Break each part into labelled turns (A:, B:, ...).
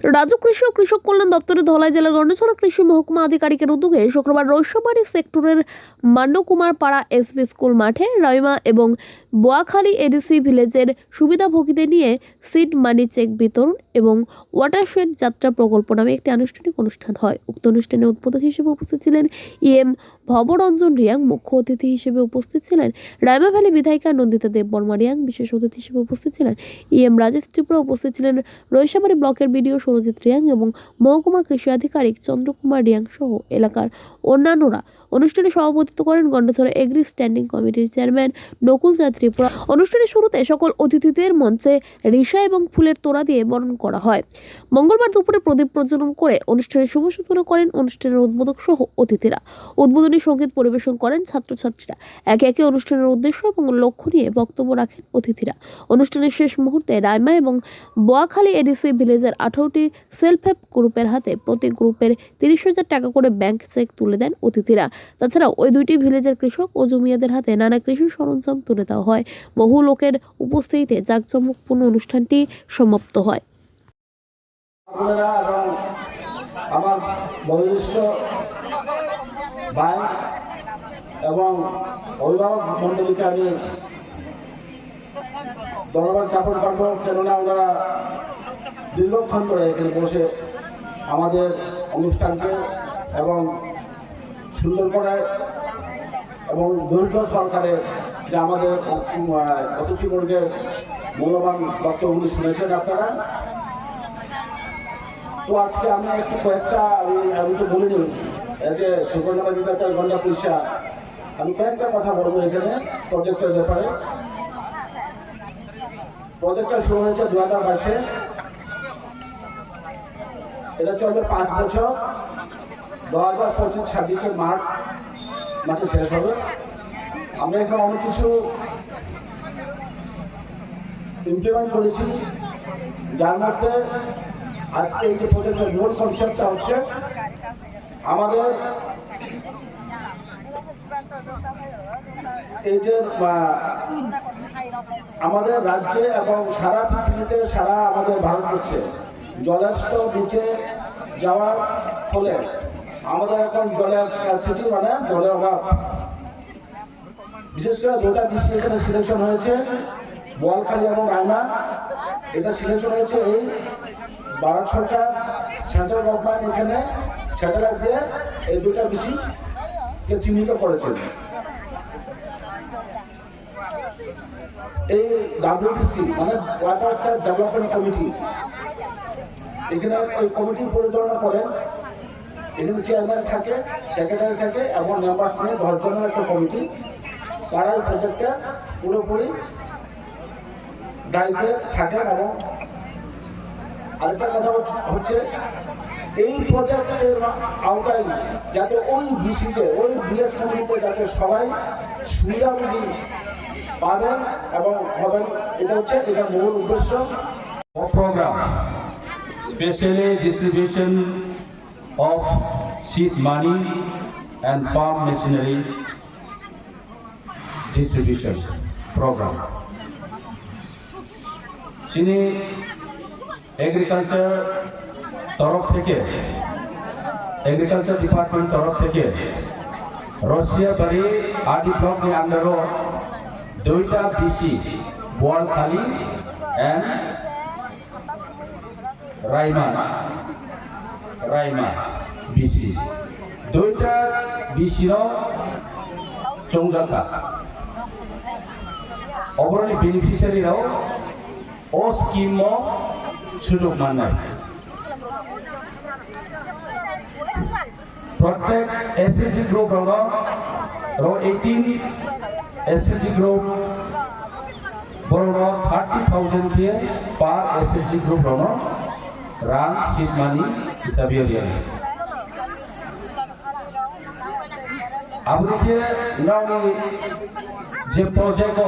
A: রাজ্য কৃষি ও কৃষক কল্যাণ দপ্তরের ধলাই জেলার গন্ডছড়া কৃষি মহকুমা আধিকারিকের উদ্যোগে শুক্রবার রৈশবাড়ি সেক্টরের মান্যকুমার পাড়া এসবি স্কুল মাঠে রাইমা এবং বোয়াখালী এডিসি ভিলেজের সুবিধাভোগীদের নিয়ে সিড মানি চেক বিতরণ এবং ওয়াটারশেড যাত্রা প্রকল্প নামে একটি আনুষ্ঠানিক অনুষ্ঠান হয়। উক্ত অনুষ্ঠানে উদ্বোধক হিসেবে উপস্থিত ছিলেন ইএম ভবরঞ্জন রিয়াং। মুখ্য অতিথি হিসেবে উপস্থিত ছিলেন রাইমা ভ্যালি বিধায়িকা নন্দিতা দেববর্মা রিয়াং। বিশেষ অতিথি হিসেবে উপস্থিত ছিলেন ইএম রাজেশ ত্রিপুরা। উপস্থিত ছিলেন রৈশাবাড়ি ব্লকের বিডিও সুরজিৎ রিয়াং এবং মহকুমা কৃষি আধিকারিক চন্দ্রকুমার রিয়াং সহ এলাকার অন্যান্যরা। অনুষ্ঠানে সভাপতিত্ব করেন গন্ডছড়া এগ্রি স্ট্যান্ডিং কমিটির চেয়ারম্যান নকুল চাঁদ ত্রিপুরা। অনুষ্ঠানের শুরুতে সকল অতিথিদের মঞ্চে রিসা এবং ফুলের তোড়া দিয়ে বরণ করা হয়। মঙ্গলবার দুপুরে প্রদীপ প্রজ্বলন করে অনুষ্ঠানের শুভ সূচনা করেন অনুষ্ঠানের উদ্বোধক সহ অতিথিরা। উদ্বোধনী সঙ্গীত পরিবেশন করেন ছাত্রছাত্রীরা। একে একে অনুষ্ঠানের উদ্দেশ্য এবং লক্ষ্য নিয়ে বক্তব্য রাখেন অতিথিরা। অনুষ্ঠানের শেষ মুহূর্তে রাইমা এবং বোয়াখালী এডিসি ভিলেজের 18টি সেলফ হেল্প গ্রুপের হাতে প্রতি গ্রুপের 30,000 টাকা করে ব্যাংক চেক তুলে দেন অতিথিরা। তাছাড়াও ওই দুইটি ভিলেজের কৃষক ও জমিয়াদের হাতে নানা কৃষি সরঞ্জাম তুলে দেওয়া হয়। বহু লোকের উপস্থিতিতে জাঁকজমকপূর্ণ অনুষ্ঠানটি সমাপ্ত হয়।
B: আমার বয়োজ্যেষ্ঠ ভাই এবং অভিভাবক মন্ডলীকে আমি ধন্যবাদ জ্ঞাপন করবো, কেননা ওনারা দীর্ঘক্ষণ ধরে এখানে বসে আমাদের অনুষ্ঠানকে এবং সুন্দর করে এবং ধৈর্য সরকারের যে আমাদের অতিথিবর্গের মূল্যবান বক্তব্যগুলি শুনেছেন আপনারা। তো আজকে আমি একটু কয়েকটা আমি তো বলিনি যে সুকন্যা দিতে চাই ঘন্টা পয়সা, আমি কয়েকটা কথা বলবো এখানে প্রজেক্টের ব্যাপারে। প্রজেক্টটা শুরু হয়েছে 2022-এ, এটা চলবে 5 বছর। 2025-26 মার্চ মাসে শেষ হবে। আমরা এখানে অনেক কিছু ইমপ্লিমেন্ট করেছি, যার মধ্যে আজকে এই যে প্রজেক্টের মূল কনসেপ্টটা হচ্ছে আমাদের এই যে আমাদের রাজ্যে এবং সারা পৃথিবীতে, সারা আমাদের ভারতবর্ষে জলের স্তর নিচে যাওয়ার ফলে আমাদের এখন জলের স্কারসিটি মানে জলের অভাব। বিশেষ করে দুটা বিষয় এখানে সিলেকশন হয়েছে, বোয়ালখালী এবং রাইমা। এটা সিলেকশন হয়েছে এই ভারত সরকার, সেন্ট্রাল গভর্নমেন্ট এখানে স্যাটেলাইট দিয়ে এই দুটা বিষয়কে চিহ্নিত করেছেন। এই WDC মানে ওয়াটার সাইড ডেভেলপমেন্ট কমিটি, এখানে ওই কমিটি পরিচালনা করেন। এখানে চেয়ারম্যান থাকে, সেক্রেটারি থাকে এবং মেম্বার্স নিয়ে 10 জনের একটা কমিটি। তারা এই প্রজেক্টটা পুরোপুরি দায়িত্বে থাকেন। এবং আরেকটা কথা হচ্ছে এই প্রজেক্টের আওতায় যাতে ওই বিসিতে, ওই বিএস কমিটিতে যাতে সবাই সুবিধাভোগী পাবেন এবং হবেন, এটা হচ্ছে এটা মূল উদ্দেশ্য।
C: Program, especially distribution of seed money and farm machinery distribution program. যিনি এগ্রিকালচার তরফ থেকে, এগ্রিকালচার ডিপার্টমেন্ট তরফ থেকে রশিয়াবাড়ি আদি ব্লকের আন্ডারও 2টা BC Boalkhali and Raima BC, 2টা বিসির চৌজাতা অবরণী বেনিফিশিয়ারিরাও ও স্কিম সুযোগ মান্নায়। প্রত্যেক এসএসজি গ্রুপ 18 এসএসজি গ্রুপ বড় 30,000 দিয়ে পার এসএসজি গ্রুপ রান সিড মানি হিসাবে আপনি যে প্রজেক্ট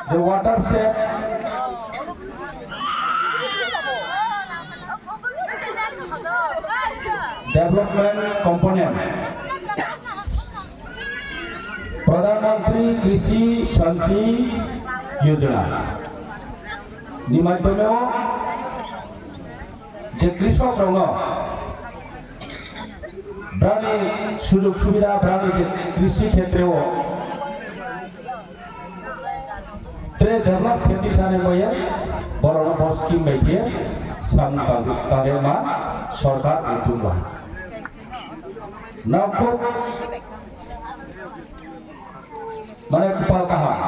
C: যে ওয়াটার সেট ডেভেলপমেন্ট কম্পোনেন্ট প্রধানমন্ত্রী কৃষি শান্তি যোজনা नि माध्यमेও যে কৃষক রঙ ব্রানি সুযোগ সুবিধা ব্রানি যে কৃষি ক্ষেত্রেও ত্রে ডেভেলপ खेती সানে বয়ে বড় বড় স্কিম বাইয়ে সাম তাদের মা সরকার উদ্যোগ লায় নাও মানে kupal kaham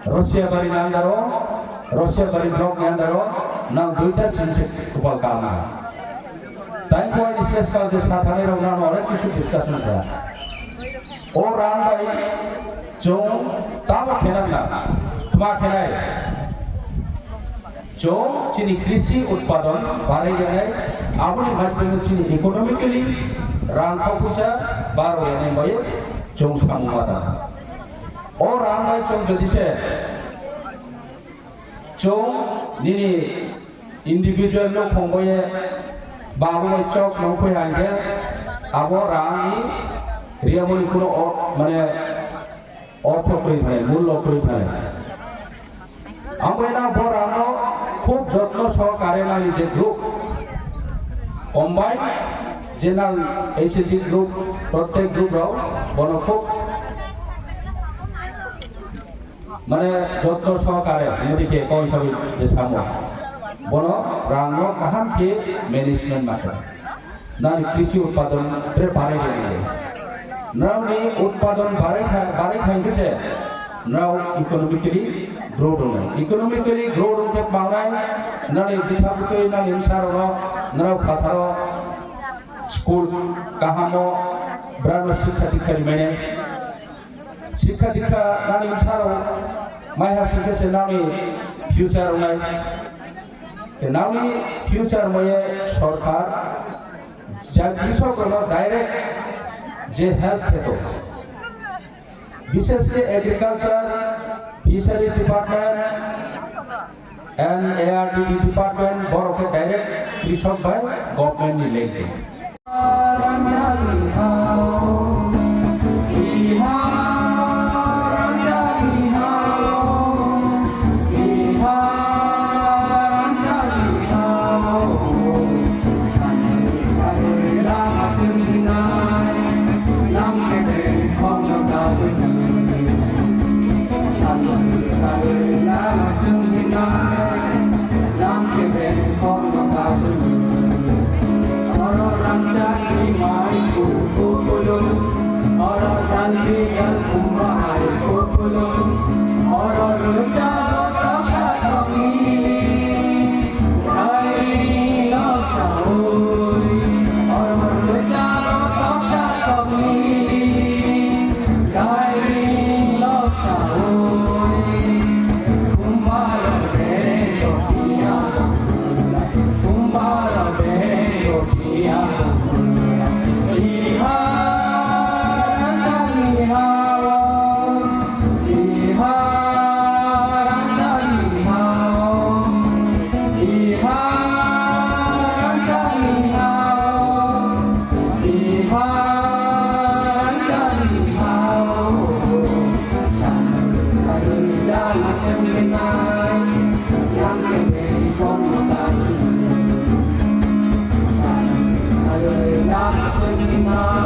C: Rusia bari nandaro Rusia bari blok nandaro nang duita sinse kupal kaham time point discuss kal je sathane rona ore kichu discussion kara o ran bai chong tamo khenan na tuma khenai chong chini krishi utpadon bare jane aboni madhyame chini economically ran kopusa baro jane boye chong samumada or ramai chong jodi se chong nini individual lo khongboye babu chok no khoi hange abo rami riamoni kuno mane ortho koi bhai mullo koi bhai amena borano khub jotno sahakare nali je group combine general HSG group প্রত্যেক গ্রুপরাও বড় খুব মানে যত্ন সহকারে এদিকে কৌশল যে সামো বড় রাঙ্গ কাহামকে ম্যানেজমেন্ট মাঠে না কৃষি উৎপাদন বাড়ে গেলে নাওনি উৎপাদন বাড়ে খাইছে নাও ইকোনমিক্যালি গ্রো দङ ইকোনমিক্যালি গ্রো দङকে বাংলায় নানি বিসাবুতই না ইনসারো নাও ফাথারো स्कूल kahamo brano शिक्षा दीक्षा मेने शिक्षा दीक्षा नानी उसारो माया शिक्षा से नानी फ्यूचर उनाय नानी फ्यूचर मये सरकार जा कृषकरो डायरेक्ट जे हेल्प हेतो विशेषली agriculture fisheries department and ARDD department बरो के डायरेक्ट कृषक भाई गवर्नमेंट नि लेके
D: Thank you.